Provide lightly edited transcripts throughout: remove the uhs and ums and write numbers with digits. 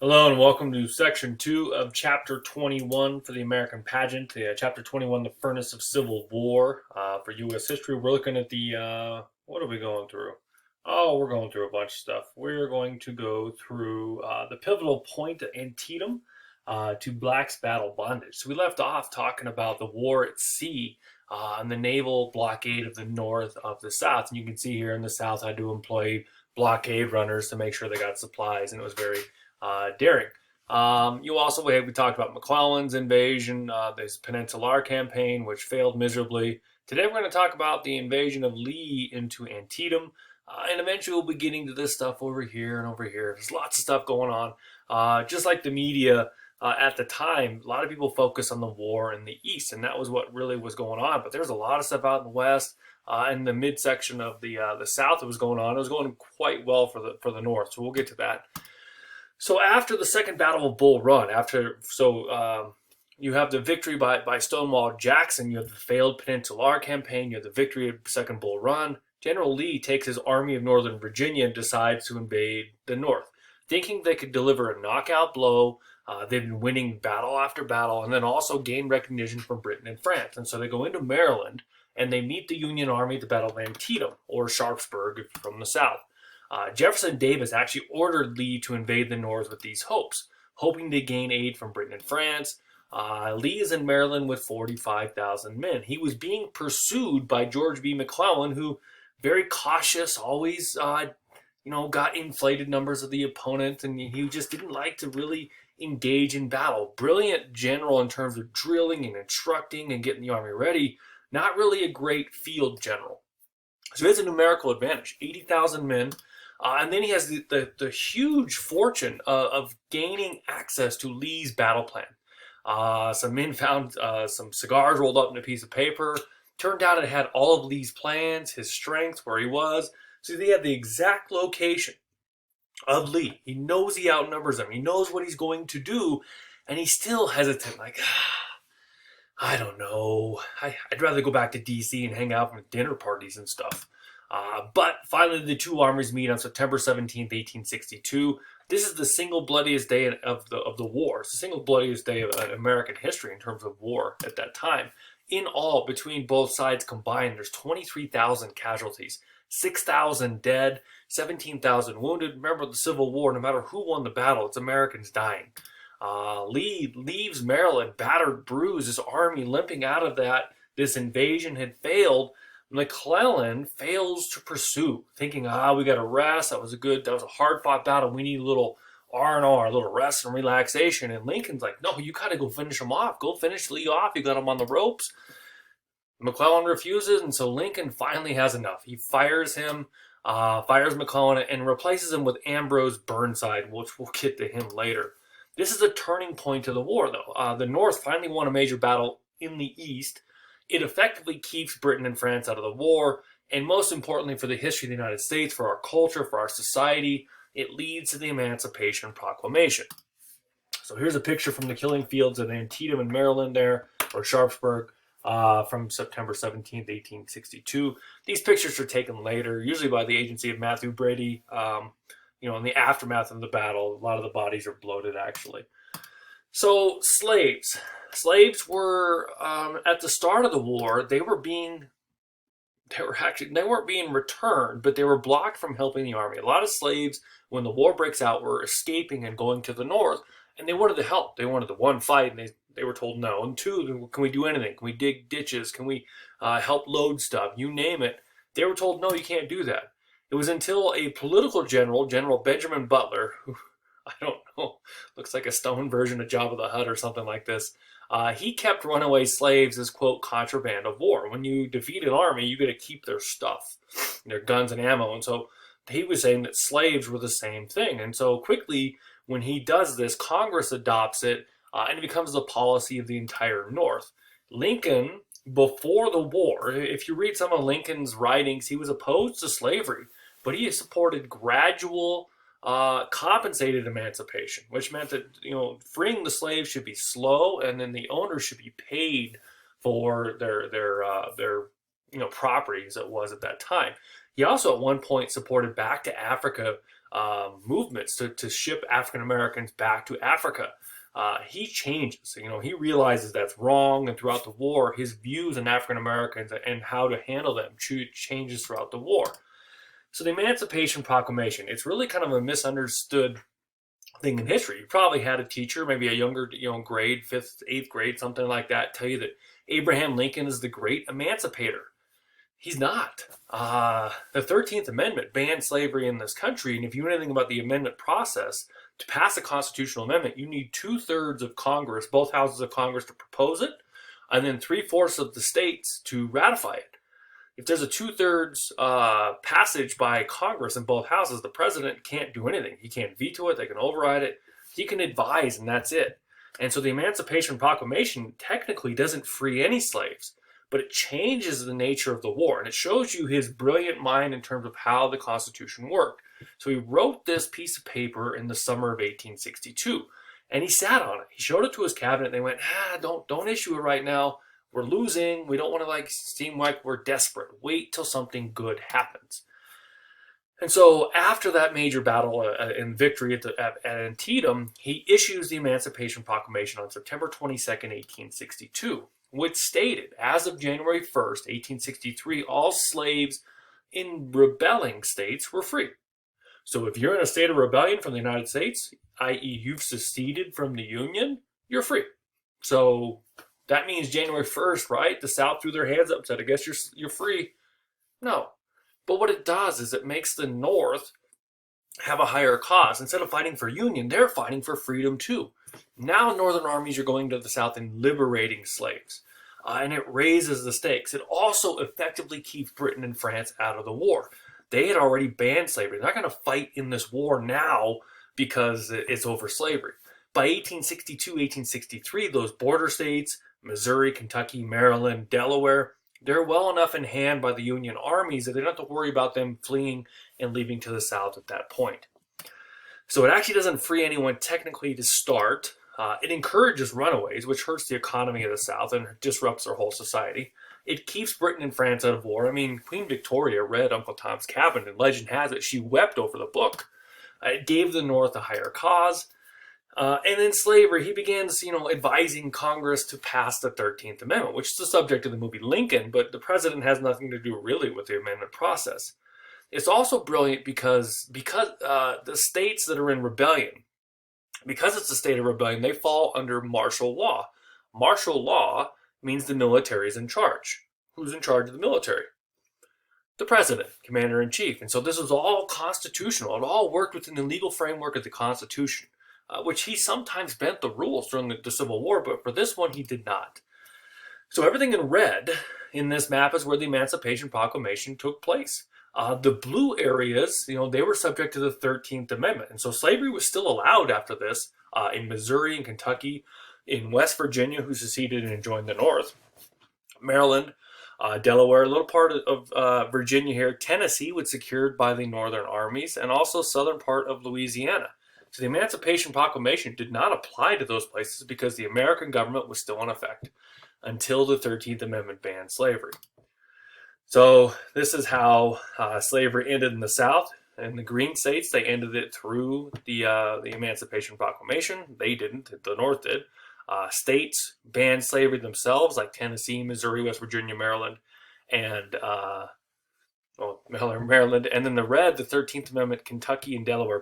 Hello and welcome to section 2 of chapter 21 for the American pageant. Chapter 21, the furnace of civil war for U.S. history. We're looking at what are we going through? Oh, we're going through a bunch of stuff. We're going to go through the pivotal point at Antietam to Black's Battle Bondage. So we left off talking about the war at sea and the naval blockade of the north of the south. And you can see here in the south, I had to employ blockade runners to make sure they got supplies, and it was very daring. We talked about McClellan's invasion, this Peninsular campaign, which failed miserably. Today we're going to talk about the invasion of Lee into Antietam, and eventually we'll be getting to this stuff over here and over here. There's lots of stuff going on. Just like the media at the time, a lot of people focus on the war in the east, and that was what really was going on. But there's a lot of stuff out in the west. In the midsection of the south that was going on. It was going quite well for the north, so we'll get to that. So after the Second Battle of Bull Run, you have the victory by Stonewall Jackson, you have the failed Peninsular campaign, you have the victory of Second Bull Run. General Lee takes his Army of Northern Virginia and decides to invade the North, thinking they could deliver a knockout blow. They've been winning battle after battle, and then also gain recognition from Britain and France. And so they go into Maryland, and they meet the Union Army at the Battle of Antietam, or Sharpsburg from the south. Jefferson Davis actually ordered Lee to invade the North with these hopes, hoping to gain aid from Britain and France. Lee is in Maryland with 45,000 men. He was being pursued by George B. McClellan, who, very cautious, always, got inflated numbers of the opponent, and he just didn't like to really engage in battle. Brilliant general in terms of drilling and instructing and getting the army ready, not really a great field general. So he has a numerical advantage, 80,000 men. And then he has the huge fortune of gaining access to Lee's battle plan. Some men found some cigars rolled up in a piece of paper. Turned out it had all of Lee's plans, his strength, where he was. So they had the exact location of Lee. He knows he outnumbers him. He knows what he's going to do. And he's still hesitant, like, I don't know. I'd rather go back to D.C. and hang out with dinner parties and stuff. But finally, the two armies meet on September 17th, 1862. This is the single bloodiest day of the war. It's the single bloodiest day of American history in terms of war at that time. In all, between both sides combined, there's 23,000 casualties, 6,000 dead, 17,000 wounded. Remember the Civil War, no matter who won the battle, it's Americans dying. Lee leaves Maryland battered, bruised, his army limping out of that. This invasion had failed. McClellan fails to pursue, thinking, we got to rest. That was a hard-fought battle. We need a little R&R, a little rest and relaxation. And Lincoln's like, no, you got to go finish him off. Go finish Lee off. You got him on the ropes. McClellan refuses, and so Lincoln finally has enough. He fires McClellan, and replaces him with Ambrose Burnside, which we'll get to him later. This is a turning point to the war, though. The North finally won a major battle in the East. It effectively keeps Britain and France out of the war, and most importantly for the history of the United States, for our culture, for our society, it leads to the Emancipation Proclamation. So here's a picture from the killing fields of Antietam in Maryland there, or Sharpsburg, from September 17th, 1862. These pictures are taken later, usually by the agency of Matthew Brady. In the aftermath of the battle, a lot of the bodies are bloated, actually. So slaves were at the start of the war. They weren't being returned, but they were blocked from helping the army. A lot of slaves, when the war breaks out, were escaping and going to the north, and they wanted to help. They wanted to, one, fight, and they were told no. And two, can we do anything? Can we dig ditches? Can we help load stuff? You name it. They were told, no, you can't do that. It was until a political general, General Benjamin Butler, who, I don't know, looks like a stone version of Jabba the Hutt or something like this, he kept runaway slaves as, quote, contraband of war. When you defeat an army, you get to keep their stuff, their guns and ammo. And so he was saying that slaves were the same thing. And so quickly, when he does this, Congress adopts it, and it becomes the policy of the entire North. Lincoln, before the war, if you read some of Lincoln's writings, he was opposed to slavery, but he supported gradual, compensated emancipation, which meant that freeing the slaves should be slow, and then the owners should be paid for their property as it was at that time. He also at one point supported back to Africa movements to ship African Americans back to Africa. He changes. He realizes that's wrong, and throughout the war, his views on African Americans and how to handle them changes throughout the war. So the Emancipation Proclamation, it's really kind of a misunderstood thing in history. You probably had a teacher, maybe a younger, grade, 5th, 8th grade, something like that, tell you that Abraham Lincoln is the great emancipator. He's not. The 13th Amendment banned slavery in this country, and if you know anything about the amendment process, to pass a constitutional amendment, you need 2/3 of Congress, both houses of Congress, to propose it, and then 3/4 of the states to ratify it. If there's a 2/3 passage by Congress in both houses, the president can't do anything. He can't veto it. They can override it. He can advise, and that's it. And so the Emancipation Proclamation technically doesn't free any slaves, but it changes the nature of the war, and it shows you his brilliant mind in terms of how the Constitution worked. So he wrote this piece of paper in the summer of 1862, and he sat on it. He showed it to his cabinet, and they went, don't issue it right now. We're losing. We don't want to seem like we're desperate. Wait till something good happens. And so after that major battle and victory at Antietam, he issues the Emancipation Proclamation on September 22nd, 1862, which stated, as of January 1st, 1863, all slaves in rebelling states were free. So if you're in a state of rebellion from the United States, i.e. you've seceded from the Union, you're free. So that means January 1st, right? The South threw their hands up and said, I guess you're free. No. But what it does is it makes the North have a higher cause. Instead of fighting for Union, they're fighting for freedom too. Now Northern armies are going to the South and liberating slaves. And it raises the stakes. It also effectively keeps Britain and France out of the war. They had already banned slavery. They're not going to fight in this war now because it's over slavery. By 1862, 1863, those border states, Missouri, Kentucky, Maryland, Delaware, they're well enough in hand by the Union armies that they don't have to worry about them fleeing and leaving to the South at that point. So it actually doesn't free anyone technically to start. It encourages runaways, which hurts the economy of the South and disrupts their whole society. It keeps Britain and France out of war. I mean, Queen Victoria read Uncle Tom's Cabin, and legend has it she wept over the book. It gave the North a higher cause. And in slavery, he begins, advising Congress to pass the 13th Amendment, which is the subject of the movie Lincoln, but the president has nothing to do really with the amendment process. It's also brilliant because the states that are in rebellion, because it's a state of rebellion, they fall under martial law. Martial law means the military is in charge. Who's in charge of the military? The president, commander-in-chief. And so this was all constitutional. It all worked within the legal framework of the Constitution. Which he sometimes bent the rules during the Civil War, but for this one he did not. So everything in red in this map is where the Emancipation Proclamation took place. The blue areas, they were subject to the 13th Amendment, and so slavery was still allowed after this in Missouri and Kentucky, in West Virginia, who seceded and joined the North, Maryland, Delaware, a little part of Virginia here, Tennessee was secured by the Northern armies, and also southern part of Louisiana. So the Emancipation Proclamation did not apply to those places because the American government was still in effect until the 13th Amendment banned slavery. So this is how slavery ended in the South. In the green states, they ended it through the Emancipation Proclamation. They didn't. The North did. States banned slavery themselves, like Tennessee, Missouri, West Virginia, Maryland, and Maryland, and then the red, the 13th Amendment, Kentucky and Delaware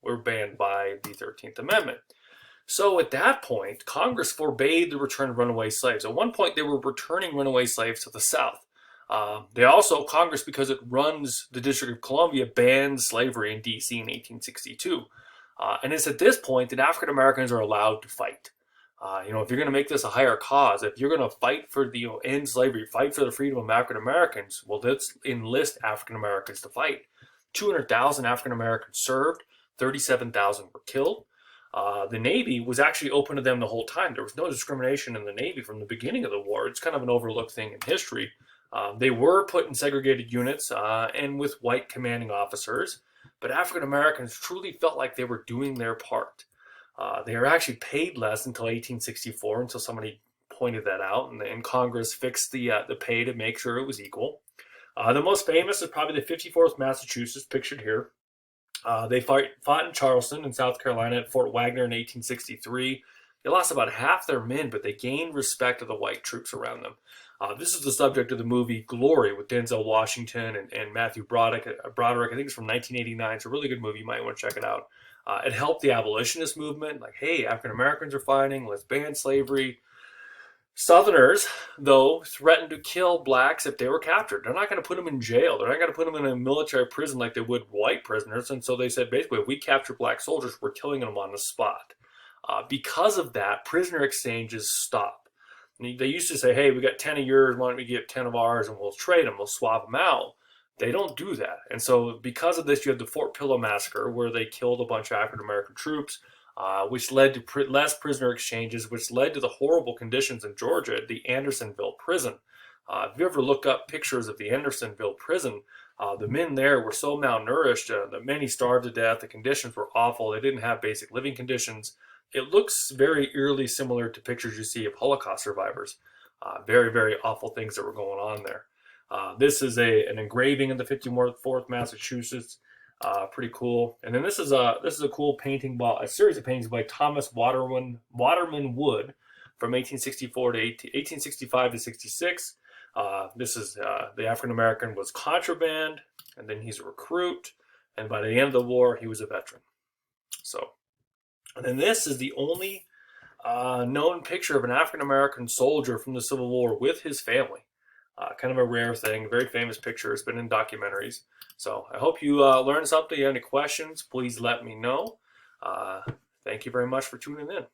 were banned by the 13th Amendment. So at that point, Congress forbade the return of runaway slaves. At one point, they were returning runaway slaves to the South. Congress, because it runs the District of Columbia, banned slavery in D.C. in 1862. And it's at this point that African Americans are allowed to fight. If you're going to make this a higher cause, if you're going to fight for the end slavery, fight for the freedom of African Americans, well, let's enlist African Americans to fight. 200,000 African Americans served, 37,000 were killed. The Navy was actually open to them the whole time. There was no discrimination in the Navy from the beginning of the war. It's kind of an overlooked thing in history. They were put in segregated units and with white commanding officers, but African Americans truly felt like they were doing their part. They were actually paid less until 1864, until somebody pointed that out, and Congress fixed the pay to make sure it was equal. The most famous is probably the 54th Massachusetts, pictured here. They fought in Charleston in South Carolina at Fort Wagner in 1863. They lost about half their men, but they gained respect of the white troops around them. This is the subject of the movie Glory with Denzel Washington and Matthew Broderick. I think it's from 1989. It's a really good movie. You might want to check it out. It helped the abolitionist movement. Like, hey, African Americans are fighting. Let's ban slavery. Southerners, though, threatened to kill blacks if they were captured. They're not going to put them in jail. They're not going to put them in a military prison like they would white prisoners. And so they said, basically, if we capture black soldiers, we're killing them on the spot. Because of that, prisoner exchanges stop. They used to say, hey, we got 10 of yours, why don't we get 10 of ours, and we'll trade them, we'll swap them out. They don't do that. And so because of this, you have the Fort Pillow Massacre, where they killed a bunch of African-American troops, which led to less prisoner exchanges, which led to the horrible conditions in Georgia at the Andersonville prison. If you ever look up pictures of the Andersonville prison, the men there were so malnourished that many starved to death. The conditions were awful. They didn't have basic living conditions. It looks very eerily similar to pictures you see of Holocaust survivors. Very, very awful things that were going on there. This is an engraving of the 54th Massachusetts. Pretty cool. And then this is a cool painting by a series of paintings by Thomas Waterman Wood from 1864 to 1865 to 66. This is the African American was contraband, and then he's a recruit, and by the end of the war, he was a veteran. So, and then this is the only known picture of an African American soldier from the Civil War with his family. Kind of a rare thing, very famous picture. It's been in documentaries. So I hope you learned something. If you have any questions, please let me know. Thank you very much for tuning in.